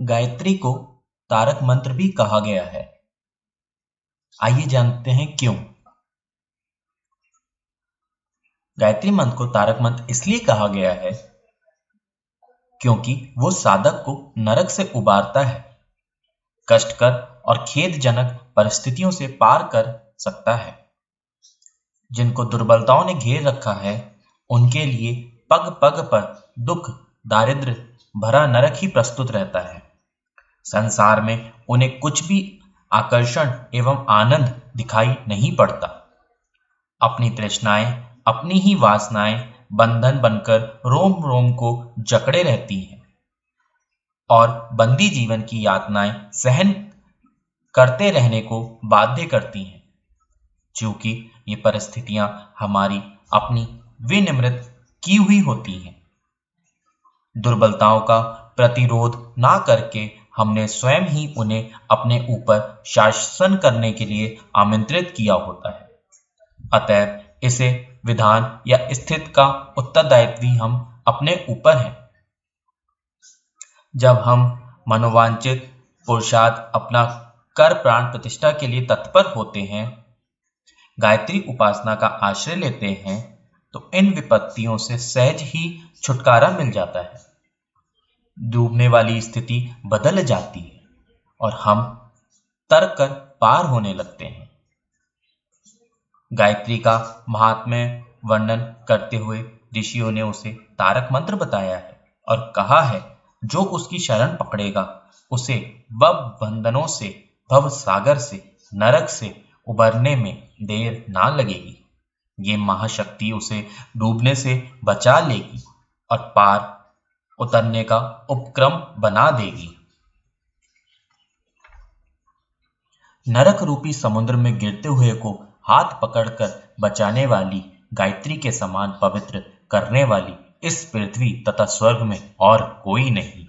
गायत्री को तारक मंत्र भी कहा गया है। आइए जानते हैं क्यों। गायत्री मंत्र को तारक मंत्र इसलिए कहा गया है क्योंकि वो साधक को नरक से उबारता है, कष्टकर और खेदजनक परिस्थितियों से पार कर सकता है। जिनको दुर्बलताओं ने घेर रखा है, उनके लिए पग पग पर दुख दारिद्र्य भरा नरक ही प्रस्तुत रहता है। संसार में उन्हें कुछ भी आकर्षण एवं आनंद दिखाई नहीं पड़ता। अपनी तृष्णाएं, अपनी ही वासनाएं बंधन बनकर रोम रोम को जकड़े रहती हैं और बंदी जीवन की यातनाएं सहन करते रहने को बाध्य करती हैं। चूंकि ये परिस्थितियां हमारी अपनी विनिर्मित की हुई होती हैं। दुर्बलताओं का प्रतिरोध ना करके हमने स्वयं ही उन्हें अपने ऊपर शासन करने के लिए आमंत्रित किया होता है। अतएव इसे विधान या स्थिति का उत्तरदायित्व भी हम अपने ऊपर है। जब हम मनोवांछित पुरुषार्थ अपना कर प्राण प्रतिष्ठा के लिए तत्पर होते हैं, गायत्री उपासना का आश्रय लेते हैं, तो इन विपत्तियों से सहज ही छुटकारा मिल जाता है। डूबने वाली स्थिति बदल जाती है और हम तर कर पार होने लगते हैं। गायत्री का महात्म्य वर्णन करते हुए ऋषियों ने उसे तारक मंत्र बताया है और कहा है, जो उसकी शरण पकड़ेगा उसे भव बंधनों से, भव सागर से, नरक से उबरने में देर ना लगेगी। ये महाशक्ति उसे डूबने से बचा लेगी और पार उतरने का उपक्रम बना देगी। नरक रूपी समुद्र में गिरते हुए को हाथ पकड़कर बचाने वाली, गायत्री के समान पवित्र करने वाली इस पृथ्वी तथा स्वर्ग में और कोई नहीं।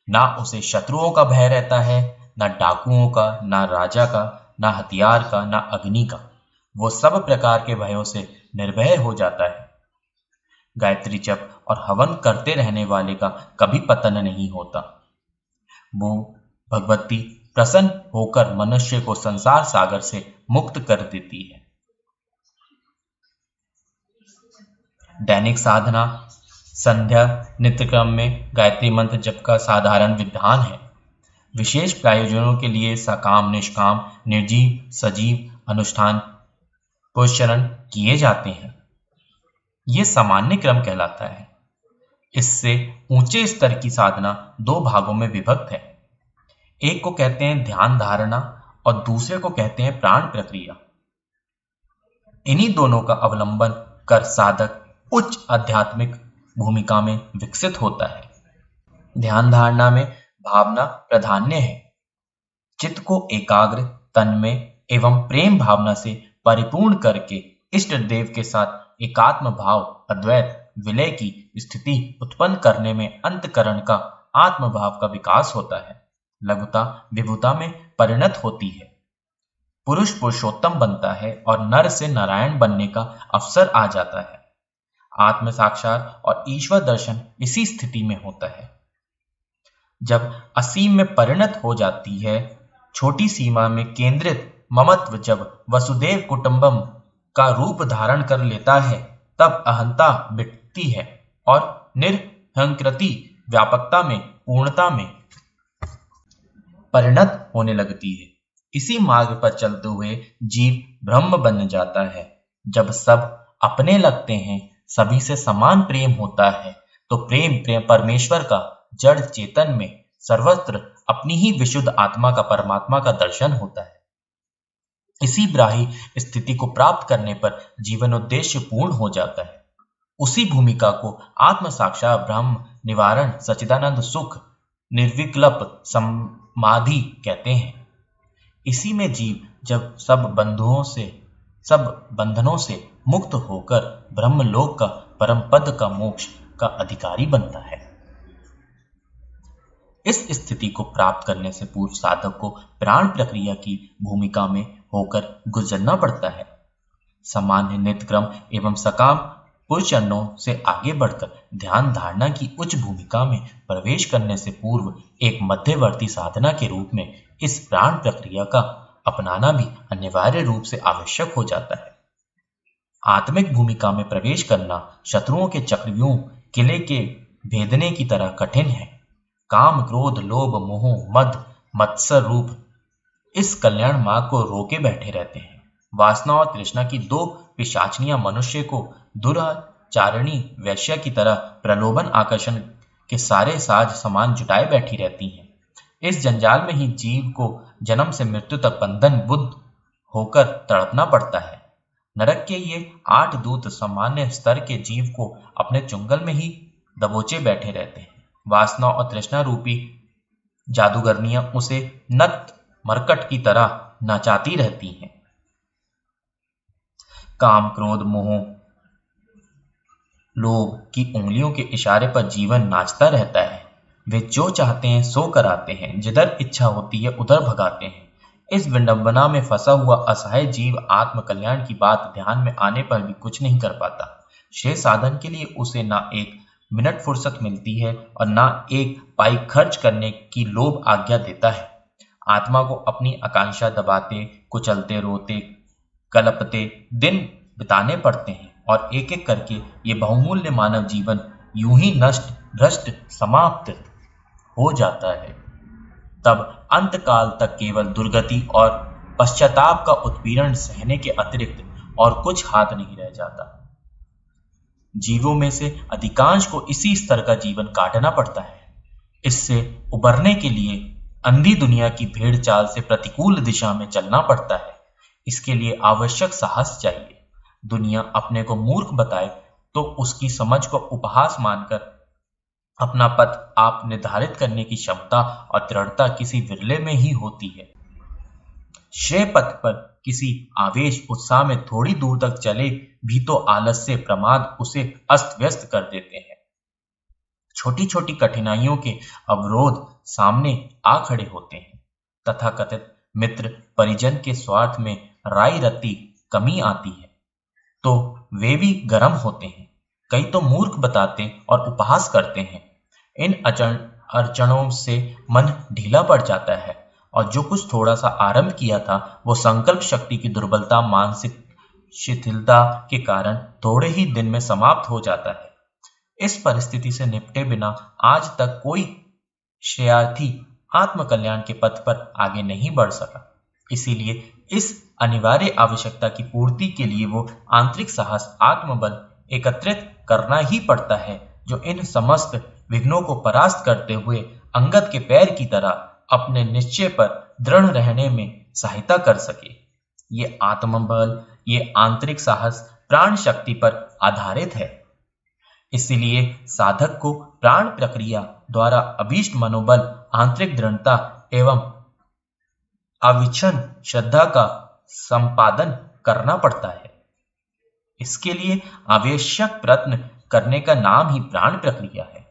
ना उसे शत्रुओं का भय रहता है, ना डाकुओं का, ना राजा का, ना हथियार का, ना अग्नि का। वो सब प्रकार के भयों से निर्भय हो जाता है। गायत्री जप और हवन करते रहने वाले का कभी पतन नहीं होता। वो भगवती प्रसन्न होकर मनुष्य को संसार सागर से मुक्त कर देती है। दैनिक साधना संध्या नित्यक्रम में गायत्री मंत्र जप का साधारण विधान है। विशेष प्रयोजनों के लिए सकाम, निष्काम, निर्जीव, सजीव अनुष्ठान पुष्चरण किए जाते हैं। ये सामान्य क्रम कहलाता है। इससे ऊंचे स्तर की साधना दो भागों में विभक्त है। एक को कहते हैं ध्यान धारणा और दूसरे को कहते हैं प्राण प्रक्रिया। इन्हीं दोनों का अवलंबन कर साधक उच्च आध्यात्मिक भूमिका में विकसित होता है। ध्यान धारणा में भावना प्राधान्य है। चित्त को एकाग्र, तन्मय एवं प्रेम भावना से परिपूर्ण करके इष्ट देव के साथ एकात्म भाव, अद्वैत विलय की स्थिति उत्पन्न करने में अंतकरण का आत्मभाव का विकास होता है। लघुता विभुता में परिणत होती है। पुरुष पुरुषोत्तम बनता है और नर से नारायण बनने का अवसर आ जाता है। आत्म साक्षात और ईश्वर दर्शन इसी स्थिति में होता है। जब असीम में परिणत हो जाती है, छोटी सीमा में केंद्रित ममत्व जब वसुदेव कुटुंबम का रूप धारण कर लेता है, तब अहंता मिटती है और निरहंकृति व्यापकता में, पूर्णता में परिणत होने लगती है। इसी मार्ग पर चलते हुए जीव ब्रह्म बन जाता है। जब सब अपने लगते हैं, सभी से समान प्रेम होता है, तो प्रेम परमेश्वर का जड़ चेतन में सर्वत्र अपनी ही विशुद्ध आत्मा का, परमात्मा का दर्शन होता है। इसी ब्राही स्थिति को प्राप्त करने पर जीवन उद्देश्य पूर्ण हो जाता है। उसी भूमिका को आत्म साक्षात ब्रह्म निवारण सच्चिदानंद सुख निर्विकल्प समाधि कहते हैं। इसी में जीव जब सब बंधनों से मुक्त होकर ब्रह्मलोक का परम पद का मोक्ष का अधिकारी बनता है। इस स्थिति को प्राप्त करने से पूर्व साधक को प्राण प्रक्रिया की भूमिका में होकर गुजरना पड़ता है। सामान्य नित्यक्रम एवं सकाम पुरचरणों से आगे बढ़कर ध्यान धारणा की उच्च भूमिका में प्रवेश करने से पूर्व एक मध्यवर्ती साधना के रूप में इस प्राण प्रक्रिया का अपनाना भी अनिवार्य रूप से आवश्यक हो जाता है। आत्मिक भूमिका में प्रवेश करना शत्रुओं के चक्रव्यूह किले के भेदने की तरह कठिन है। काम, क्रोध, लोभ, मोह, मद, मत्सर रूप इस कल्याण मार्ग को रोके बैठे रहते हैं। वासना और तृष्णा की दो पिशाचनियां मनुष्य को दुराचारिणी वैश्या की तरह प्रलोभन आकर्षण के सारे साज समान जुटाए बैठी रहती हैं। इस जंजाल में ही जीव को जन्म से मृत्यु तक बंधन बुद्ध होकर तड़पना पड़ता है। नरक के ये 8 दूत सामान्य स्तर के जीव को अपने चुंगल में ही दबोचे बैठे रहते हैं। वासना और तृष्णा रूपी जादूगरनियां उसे नत मरकट की तरह नचाती रहती हैं। काम, क्रोध, मोह, लोभ की उंगलियों के इशारे पर जीवन नाचता रहता है। वे जो चाहते हैं सो कराते हैं, जिधर इच्छा होती है उधर भगाते हैं। इस विडंबना में फंसा हुआ असहाय जीव आत्म कल्याण की बात ध्यान में आने पर भी कुछ नहीं कर पाता। शेष साधन के लिए उसे ना एक मिनट फुर्सत मिलती है और ना एक पाई खर्च करने की लोभ आज्ञा देता है। आत्मा को अपनी आकांक्षा दबाते, कुचलते, रोते, कलपते दिन बिताने पड़ते हैं और एक एक करके ये बहुमूल्य मानव जीवन यूं ही नष्ट, भ्रष्ट, समाप्त हो जाता है। तब अंत काल तक केवल दुर्गति और पश्चाताप का उत्पीड़न सहने के अतिरिक्त और कुछ हाथ नहीं रह जाता। जीवों में से अधिकांश को इसी स्तर का जीवन काटना पड़ता है। इससे उबरने के लिए अंधी दुनिया की भेड़ चाल से प्रतिकूल दिशा में चलना पड़ता है। इसके लिए आवश्यक साहस चाहिए। दुनिया अपने को मूर्ख बताए तो उसकी समझ को उपहास मानकर अपना पथ आप निर्धारित करने की क्षमता और दृढ़ता किसी विरले में ही होती है। श्रेय पथ पर किसी आवेश उत्साह में थोड़ी दूर तक चले भी तो आलस्य प्रमाद उसे अस्त व्यस्त कर देते हैं। छोटी छोटी कठिनाइयों के अवरोध सामने आ खड़े होते हैं। तथाकथित मित्र परिजन के स्वार्थ में राई रत्ती कमी आती है तो वे भी गर्म होते हैं। कई तो मूर्ख बताते और उपहास करते हैं। इन अड़चनों से मन ढीला पड़ जाता है और जो कुछ थोड़ा सा आरंभ किया था वो संकल्प शक्ति की दुर्बलता, मानसिक शिथिलता के कारण थोड़े ही दिन में समाप्त हो जाता है। इस परिस्थिति से निपटे बिना आज तक कोई श्रेयार्थी आत्मकल्याण के पथ पर आगे नहीं बढ़ सका। इसीलिए इस अनिवार्य आवश्यकता की पूर्ति के लिए वो आंतरिक साहस, आत्मबल एकत्रित करना ही पड़ता है जो इन समस्त विघ्नों को परास्त करते हुए अंगद के पैर की तरह अपने निश्चय पर दृढ़ रहने में सहायता कर सके। ये आत्मबल, ये आंतरिक साहस प्राण शक्ति पर आधारित है। इसलिए साधक को प्राण प्रक्रिया द्वारा अभीष्ट मनोबल, आंतरिक दृढ़ता एवं अविचल श्रद्धा का संपादन करना पड़ता है। इसके लिए आवश्यक प्रयत्न करने का नाम ही प्राण प्रक्रिया है।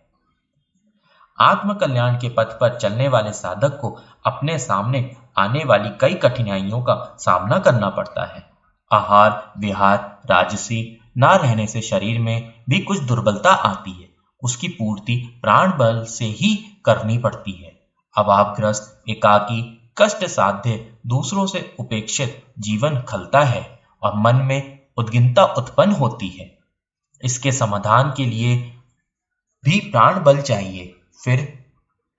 आत्मकल्याण के पथ पर चलने वाले साधक को अपने सामने आने वाली कई कठिनाइयों का सामना करना पड़ता है। आहार विहार राजसी न रहने से शरीर में भी कुछ दुर्बलता आती है। उसकी पूर्ति प्राण बल से ही करनी पड़ती है। अभावग्रस्त, एकाकी, कष्ट साध्य, दूसरों से उपेक्षित जीवन खलता है और मन में उद्विग्नता उत्पन्न होती है। इसके समाधान के लिए भी प्राण बल चाहिए। फिर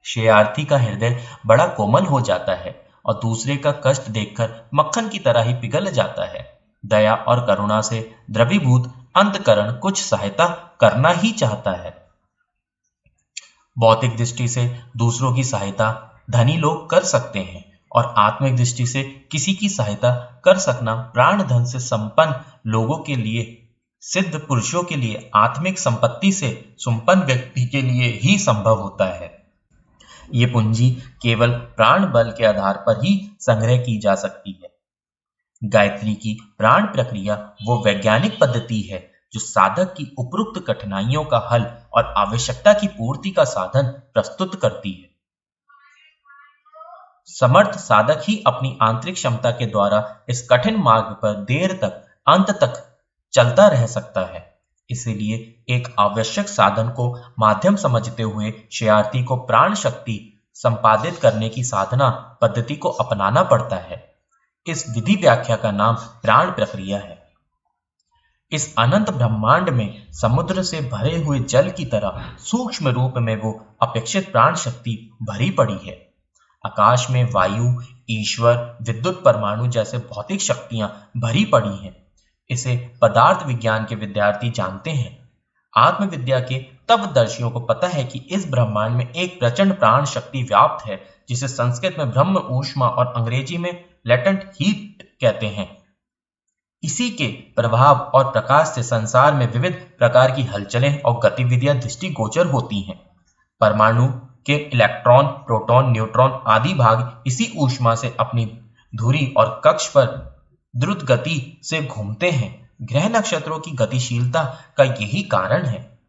श्रेयार्थी का हृदय बड़ा कोमल हो जाता है और दूसरे का कष्ट देखकर मक्खन की तरह ही पिघल जाता है। दया और करुणा से द्रवीभूत अंतकरण कुछ सहायता करना ही चाहता है। भौतिक दृष्टि से दूसरों की सहायता धनी लोग कर सकते हैं और आत्मिक दृष्टि से किसी की सहायता कर सकना प्राण धन से संपन्न लोगों के लिए, सिद्ध पुरुषों के लिए, आत्मिक संपत्ति से संपन्न व्यक्ति के लिए ही संभव होता है। ये पूंजी केवल प्राण बल के आधार पर ही संग्रह की जा सकती है। गायत्री की प्राण प्रक्रिया वो वैज्ञानिक पद्धति है जो साधक की उपरोक्त कठिनाइयों का हल और आवश्यकता की पूर्ति का साधन प्रस्तुत करती है। समर्थ साधक ही अपनी आंतरिक क्षमता के द्वारा इस कठिन मार्ग पर देर तक, अंत तक चलता रह सकता है। इसलिए एक आवश्यक साधन को माध्यम समझते हुए शयार्थी को प्राण शक्ति संपादित करने की साधना पद्धति को अपनाना पड़ता है। इस विधि व्याख्या का नाम प्राण प्रक्रिया है। इस अनंत ब्रह्मांड में समुद्र से भरे हुए जल की तरह सूक्ष्म रूप में वो अपेक्षित प्राण शक्ति भरी पड़ी है। आकाश में वायु, ईश्वर, विद्युत परमाणु जैसे भौतिक शक्तियां भरी पड़ी हैं। इसे पदार्थ विज्ञान के विद्यार्थी जानते हैं। आत्मविद्या के तत्वदर्शियों को पता है कि इस ब्रह्मांड में एक प्रचंड प्राण शक्ति व्याप्त है, जिसे संस्कृत में ब्रह्म ऊष्मा और अंग्रेजी में लेटेंट हीट कहते हैं। इसी के प्रभाव और प्रकाश से संसार में विविध प्रकार की हलचलें और गतिविधियां दृष्टिगोचर होती हैं। परमाणु के इलेक्ट्रॉन, प्रोटॉन, न्यूट्रॉन आदि भाग इसी ऊष्मा से अपनी धुरी और कक्ष पर द्रुत गति से घूमते हैं। ग्रह नक्षत्रों की गतिशीलता का यही कारण है।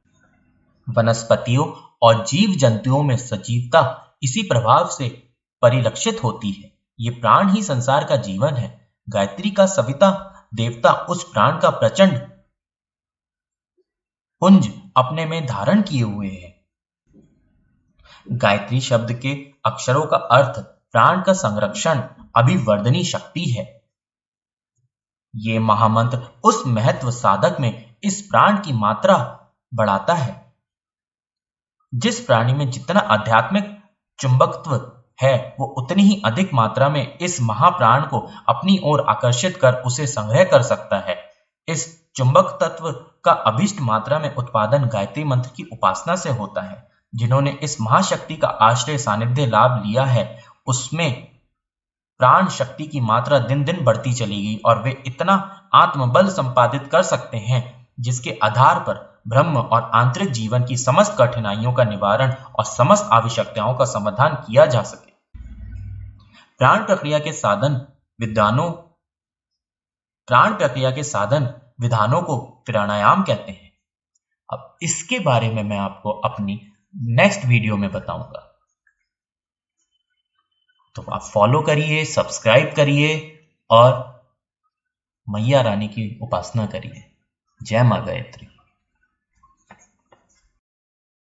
वनस्पतियों और जीव जंतुओं में सजीवता इसी प्रभाव से परिलक्षित होती है। ये प्राण ही संसार का जीवन है। गायत्री का सविता देवता उस प्राण का प्रचंड पुंज अपने में धारण किए हुए है। गायत्री शब्द के अक्षरों का अर्थ प्राण का संरक्षण, अभिवर्धनी शक्ति है। ये महामंत्र उस महत्व साधक में इस प्राण की मात्रा बढ़ाता है। जिस प्राणी में जितना आध्यात्मिक चुंबकत्व है, वो उतनी ही अधिक मात्रा में इस महाप्राण को अपनी ओर आकर्षित कर उसे संग्रह कर सकता है। इस चुंबक तत्व का अभिष्ट मात्रा में उत्पादन गायत्री मंत्र की उपासना से होता है। जिन्होंने इस महाशक्ति का आश्रय सानिध्य लाभ लिया है, उसमें प्राण शक्ति की मात्रा दिन दिन बढ़ती चलेगी और वे इतना आत्मबल संपादित कर सकते हैं जिसके आधार पर ब्रह्म और आंतरिक जीवन की समस्त कठिनाइयों का निवारण और समस्त आवश्यकताओं का समाधान किया जा सके। प्राण प्रक्रिया के साधन विधानों को प्राणायाम कहते हैं। अब इसके बारे में मैं आपको अपनी नेक्स्ट वीडियो में बताऊंगा। तो आप फॉलो करिए, सब्सक्राइब करिए और मैया रानी की उपासना करिए। जय मां गायत्री।